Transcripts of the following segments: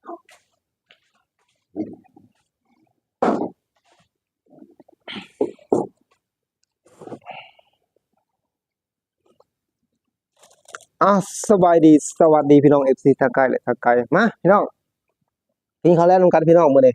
อ่ะสบายดีสวัสดีพี่น้องเอฟซีทางไกลและทางไกลมาพี่น้องกินข้าวแล้วนำกันพี่น้องมื้อนี้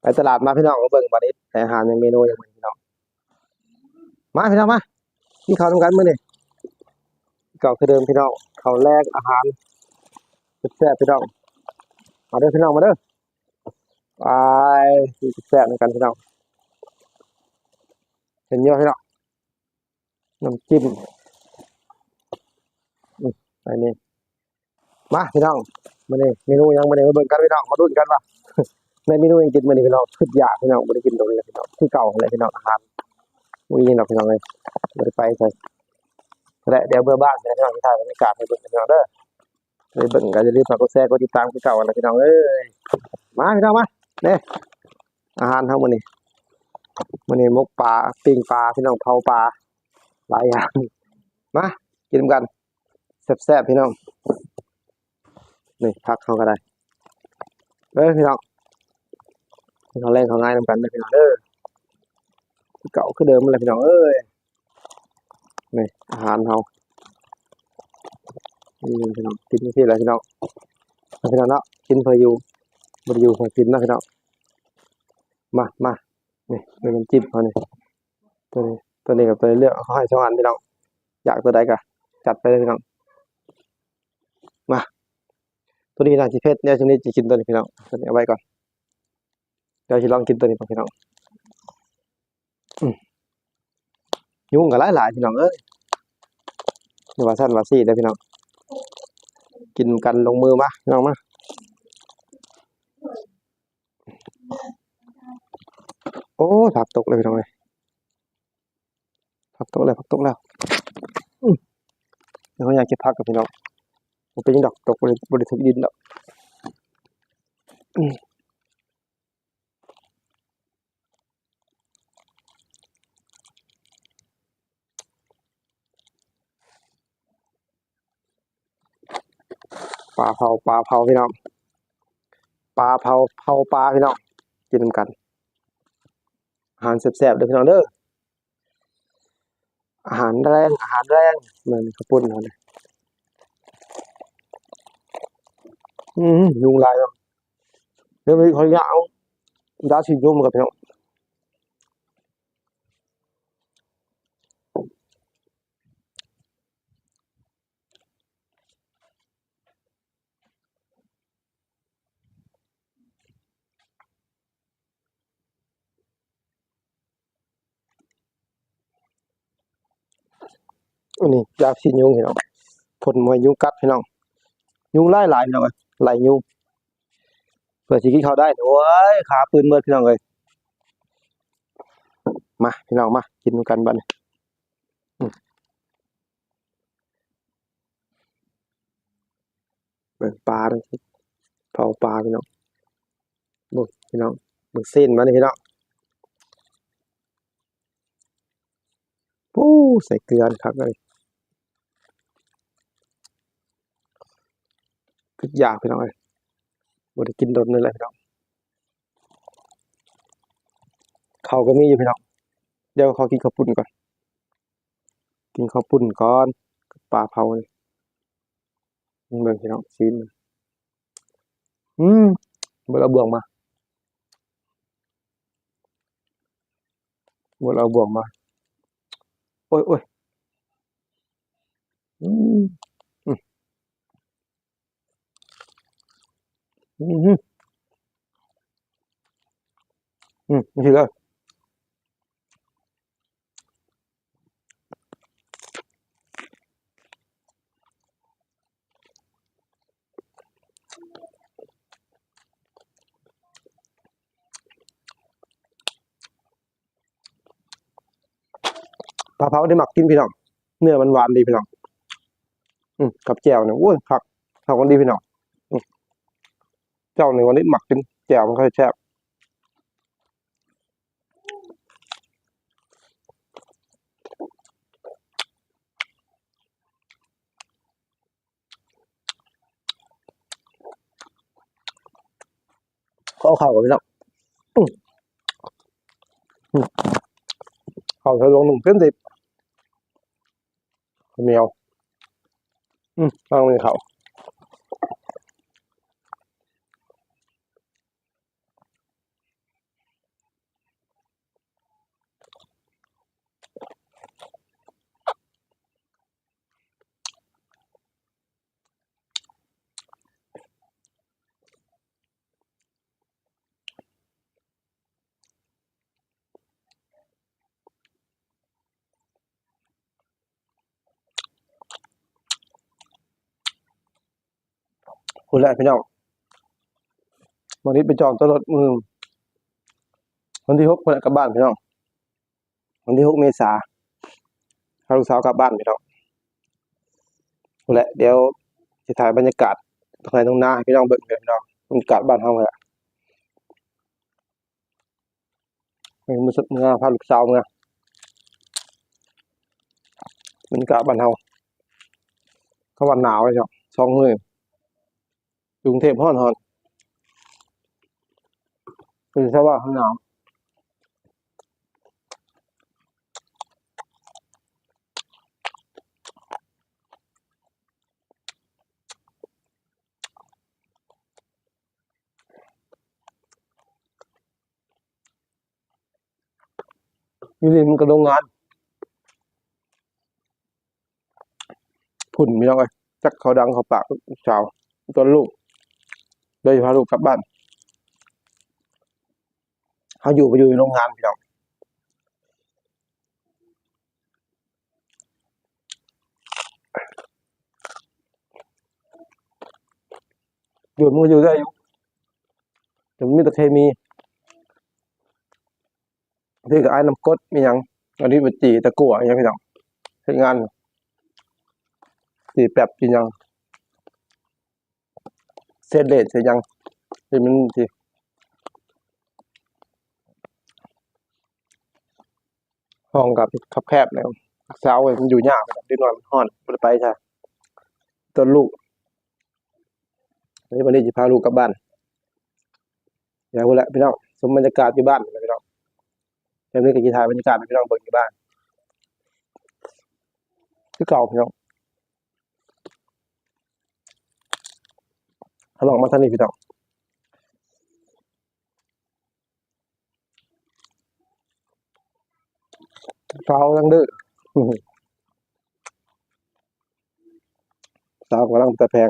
ไปตลาดมาพี่น้องมาเบิ่งบัดนี้แต่อาหารยังเมนูยังมื้อนี้พี่น้องมาพี่น้องมากินข้าวนำกันมื้อนี้เก่าคือเดิมพี่น้องข้าวแรกอาหารแซ่บๆพี่น้องมาเด้อพี่น้องมาเด้อไปกินแซ่บๆนำกันพี่น้องเห็นเยอะพี่น้องน้ำจิ้มอันนี้มาพี่น้องมื้อนี้เมนูยังมื้อนี้มาเบิ่งกันพี่น้องมาลุ้นกันว่าในเมนูยังกินมื้อนี้พี่น้องคิดอยากพี่น้องบ่ได้กินตรงนี้พี่น้องที่เก่าเลยพี่น้องอาหารบ่ได้กินดอกพี่น้องเอ้ยบ่ได้ไปใส่และเดี๋ยวเบื่อบ้านพี่น้องที่ถ่ายบรรยากาศให้เบิ่งพี่น้องเด้อเลยเบิ่งก็อย่าลืมฝากกดแชร์กดติดตามคือเก่านะพี่น้องเอ้ยมาพี่น้องมาเด้อาหารเฮามื้อนี้มกปลาปิ้งปลาพี่น้องเผาปลาหลายอย่างมากินกันแซ่บๆพี่น้องนี่พักเฮาก็ได้พี่น้องเขาแรงเขาง่ายนำกันเด้อพี่น้องเด้อคือเก่าคือเดิมเลยพี่น้องเอ้ยนี่อาหารเฮานี่พี่น้องกินที่ไรพี่น้องพี่น้องเนาะกินเพื่ออยู่บ่ได้อยู่เพื่อกินนะพี่น้องมานี่เป็นน้ำจิ้มเขานี่ตัวนี้กับตัวเลือกเขาให้2 อันพี่น้องอยากตัวใดก็จัดไปเลยพี่น้องมาตัวนี้น่าสิเผ็ดเดี๋ยวช่วงนี้สิกินตัวนี้พี่น้องตัวนี้เอาไว้ก่อนเดี๋ยวสิลองกินตัวนี้ก่อนพี่น้องยุ่งก็หลายๆพี่น้องเอ้ยอย่าว่าซั่นว่าซี่เด้อพี่น้องกินกันลงมือมาพี่น้องมาโอ้ผักตกเลยพี่น้องเอ้ยผักตกแล้วเดี๋ยวเขาอยากเก็บผักกับพี่น้องบ่เป็นหยังดอกตกบ่ได้ถึกดินดอกปลาเผาพี่น้องปลาเผาปลาพี่น้องกินนำกันอาหารแซ่บๆเด้อพี่น้องเด้ออาหารแรงเหมือนข้าวปุ้นเขาเนี่ยยุงลายเนาะเดี๋ยวไปขออนุญาตเอายาฉีดยุงมากับพี่น้องอันนี้ยาฉีดยุงพี่น้องพ่นมวยยุงกัดพี่น้องยุงหลายพี่น้องเอ้ยไล่ยุงเพื่อสิกินข้าวได้โอ้ยขาปืนเบิดพี่น้องเอ้ยมาพี่น้องมากินกันบัดนี้เบิ่งปลาเด้อเผาปลาพี่น้องเบิ่งพี่น้องเบิ่งเส้นมานี่พี่น้องปู้ใส่เกลือคักเลยคืออยากพี่น้องเอ้ยบ่ได้กินโดนเลยแหละพี่น้องข้าวก็มีอยู่พี่น้องเดี๋ยวขอกินข้าวปุ้นก่อนกินข้าวปุ้นก่อนกับปลาเผานี่เบิ่งพี่น้องซีนมันเบิ่งเอาบ่วงมาเบิ่งเอาบ่วงมาโอ้ยอืมอืมอืมนี่คือเลยปลาเผาได้หมักกินพี่น้องเนื้อมันหวานดีพี่น้องกับแจ่วเนี่ยโอ้ยคักเข้ากันดีพี่น้องเจ้าในวันนี้หมักกินแจ่วมันค่อยแซ่บ เอาเข้ากับพี่น้องเข้าใส่ลง1 เส้น 10เหนียวต้องมีเขาคุณแหละพี่น้องวันนี้ไปจองตัวรถวันที่6คนกลับบ้านพี่น้องวันที่6 เมษาพาลูกสาวกลับบ้านพี่น้องคุณแหละเดี๋ยวจะถ่ายบรรยากาศตรงไหนตรงหน้าให้พี่น้องเบิ่งเลยพี่น้องบรรยากาศบ้านเฮาแหละมือสุดมือพาลูกสาวมาบรรยากาศบ้านเฮาเขาวันหนาวเลยจ้ะ2 มื้อกรุงเทพร้อนคือซะว่าหนาวอยู่นี่มันก็โรงงานพุ่นพี่น้องเอ้ยจักเขาดังเขาปากลูกสาวตัวลูกเลยพาลูกกลับบ้านเขาอยู่ไปอยู่ในโรงงานพี่น้องอยู่มันก็อยู่ได้อยู่แต่มันมีแต่เคมีที่กับไอ้น้ำกรดมีหยังอันนี้มันจีตะกั่วอย่างเงี้ยพี่น้องใช้งานจีแป๊บกินหยังเซตเลสใช้หยังที่มันที่ห้องกับคับแคบแล้วเช้าเว้ยมันอยู่ยากพี่น้องที่นอนมันร้อนบ่ได้ไปใช่ตัวลูกวันนี้จะพาลูกกลับบ้านอย่าพูดละพี่น้องสมบรรยากาศที่บ้านนะพี่น้องเดี๋ยวนี้ก็จะถ่ายบรรยากาศให้พี่น้องเบิ่งที่บ้านคือเก่าพี่น้องถ้าลองมาทางนี้พี่น้องเช้าตั้งดื้อสาวกำลังตะแพง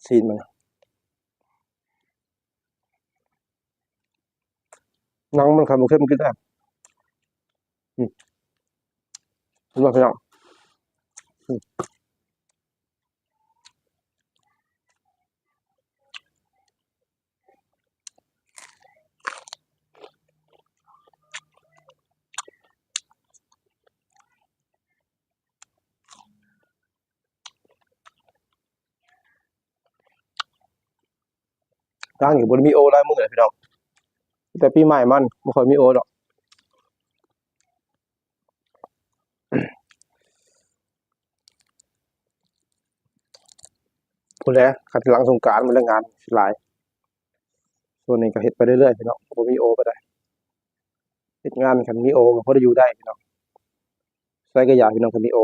ซีนมันหนังมันขับมันเข้มขึ้นได้เห็นไหมพี่น้องร่างอยู่บนมีโอลายมือเลยพี่น้องแต่ปีใหม่มันไม่ค่อยมีโอหรอกพูดแล้วขัดหลังสงกรานต์มันเรื่องงานหลายส่วนนี้ก็เฮ็ดไปเรื่อยๆพี่น้องบ่มีโอก็ได้เฮ็ดงานคันมีโอก็พอได้อยู่ได้พี่น้องใส่กระยาพี่น้องคันมีโอ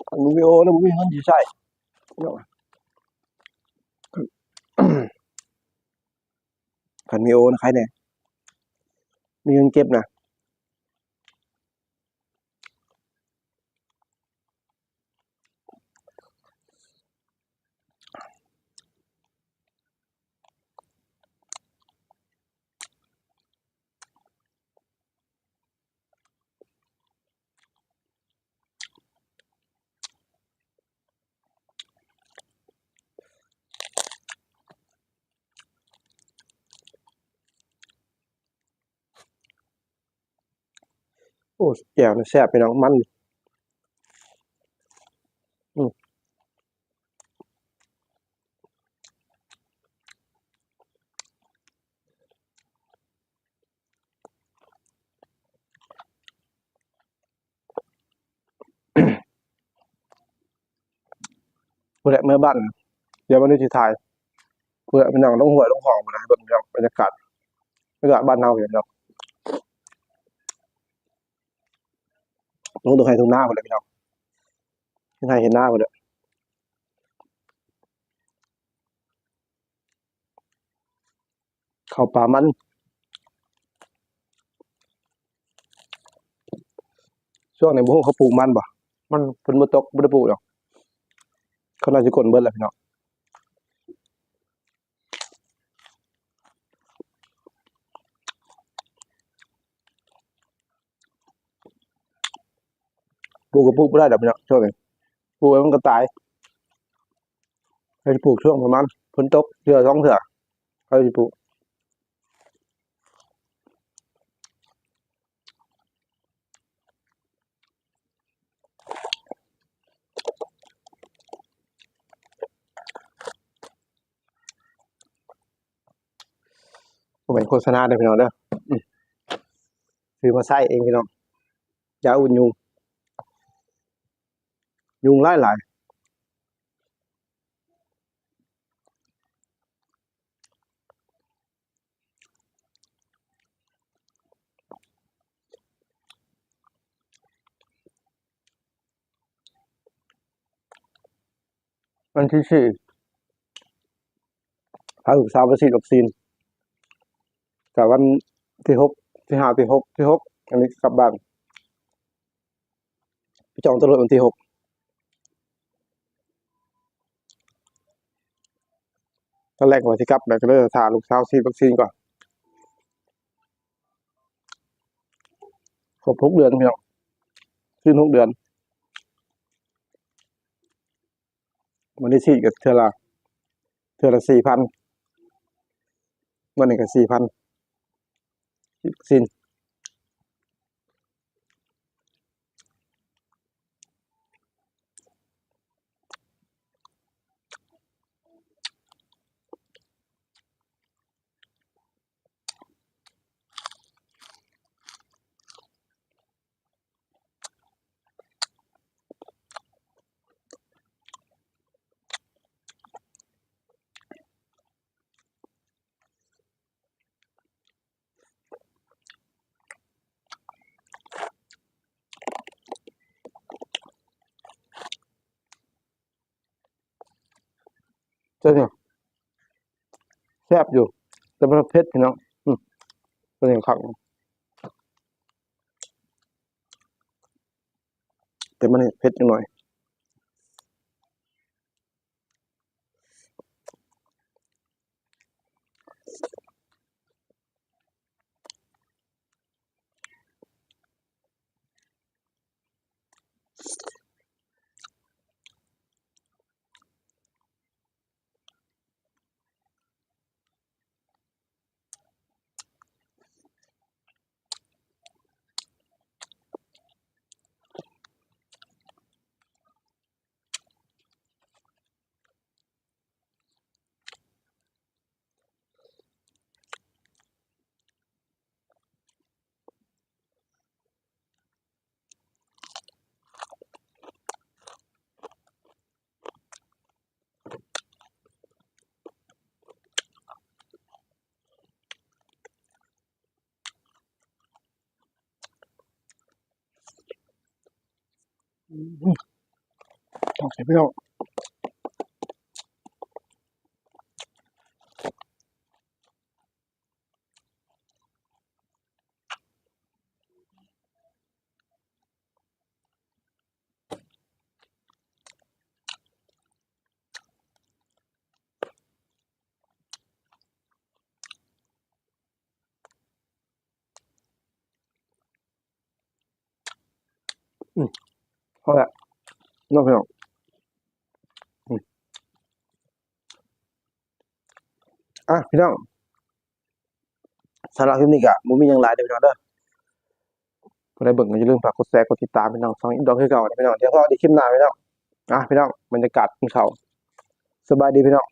คันมีโอแล้วบ่มีเงินสิใช้พี่น้องคันมีโอนะใครแน่มีเงินเก็บนะโอ้แจ่วนี่แซ่บพี่น้องมันอืม ผู้ใดเมื่อบ้านเดี๋ยววันนี้สิถ่ายผู้ใดพี่น้องลงห้วยลงคลองมานะเบิ่งพี่น้องบรรยากาศบ้านเฮาเห็นเนาะลงตรงไห้ตรงหน้าพุ่นเลยพี่น้องเห็นไห้เห็นหน้าพุ่นเลยเข้าป่ามันช่วงในบ่ฮู้เขาปลูกมันบ่มันเพิ่นบ่ตกบ่ได้ปลูกหรอกเขาน่าสิกลเบิดแหละพี่น้องปลูกก็ปลูกบ่ได้ดอกพี่น้องช่วงนี้ปลูกไว้มันก็ตายให้ปลูกช่วงประมาณฝนตกเทื่อสองเทื่อเขาสิปลูกบ่แม่นโฆษณาเด้อพี่น้องเด้อซื้อมาใช้เองพี่น้องยาอุ่นยุงหลายๆวันที่4พาลูกสาวไปฉีดวัคซีนแต่วันที่6ที่5ที่6อันนี้กลับบ้านไปจองตั๋วรถวันที่6ตอนแรกว่าสิกลับแล้วก็เลยท่าลูกสาวฉีดวัคซีนก่อนครบ6 เดือนพี่น้องขึ้น6 เดือนวันนี้ฉีดก็เทื่อละ4,000วันนี้ก็4,000ฉีดวัคซีนเจ้าเนี่ยแซ่บอยู่แต่มันเผ็ดพี่น้องตัวนี้คักแต่มันเผ็ดจังหน่อยโอเคพี่น้องพอแล้วน้องพี่น้องพี่น้องสำหรับคลิปนี้ก็บ่มีหยังหลายเด้อพี่น้องเด้อผู้ใดเบิ่งก็อย่าลืมฝากกดแชร์กดติดตามพี่น้องช่องอินดอกคือเก่านะพี่น้องเดี๋ยวพอได้คลิปหน้าพี่น้องพี่น้องบรรยากาศกินข้าวสบายดีพี่น้อง